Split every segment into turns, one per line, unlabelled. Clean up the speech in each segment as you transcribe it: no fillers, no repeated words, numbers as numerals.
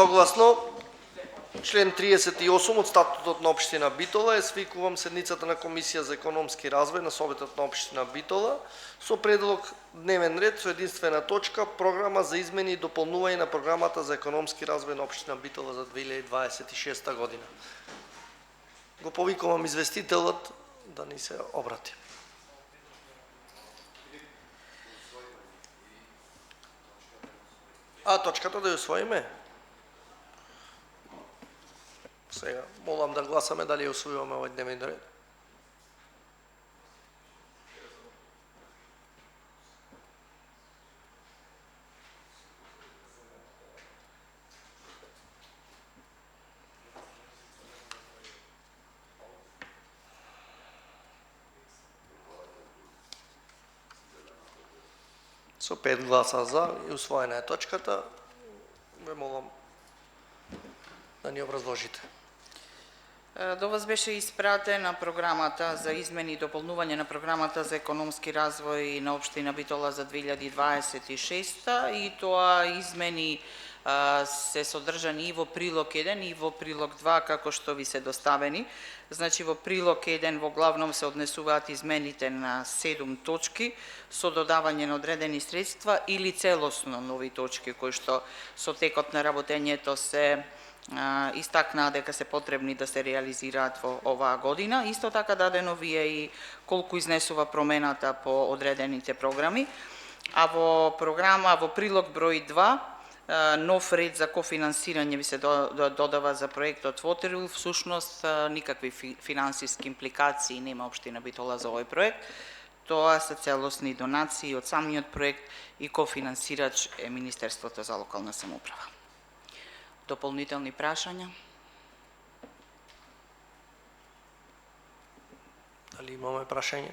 Согласно член 38 од статутот на општина Битола е свикувам седницата на Комисија за економски развој на Советот на општина Битола со предлог дневен ред со единствена точка програма за измени и дополнување на програмата за економски развој на општина Битола за 2026 година. Го повикувам известителот да ни се обрати. Точката да ја усвоиме? Сега, молам да гласаме дали ја усвојуваме овој дневен ред. Со 5 гласа за и усвоена е точката. Ве молам да ни образложите.
До вас беше испратена програмата за измени и дополнување на програмата за економски развој на општина Битола за 2026 и тоа измени се содржани и во прилог 1 и во прилог 2 како што ви се доставени. Значи во прилог 1 во главном се однесуваат измените на 7 точки со додавање на одредени средства или целосно нови точки кои што со текот на работењето се истакнаа дека се потребни да се реализираат во оваа година. Исто така дадено ви е и колку изнесува промената по одредените програми. А во прилог број 2 нов ред за кофинансирање ви се додава за проектот Waterville. Всушност никакви финансиски импликации нема општина Битола за овој проект. Тоа се целосни донации од самиот проект и кофинансирач е Министерството за локална самоуправа. Дополнителни прашања?
Дали имаме прашање?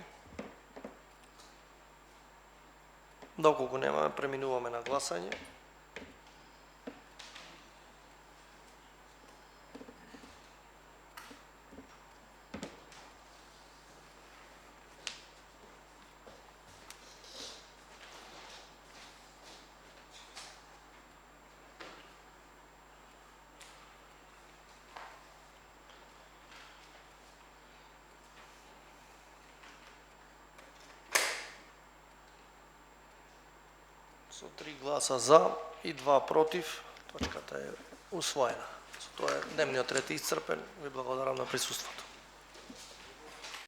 Доколку немаме, преминуваме на гласање. Со 3 гласа за и 2 против, точката е усвоена. Со тоа е дневниот ред исцрпен. Ви благодарам на присуството.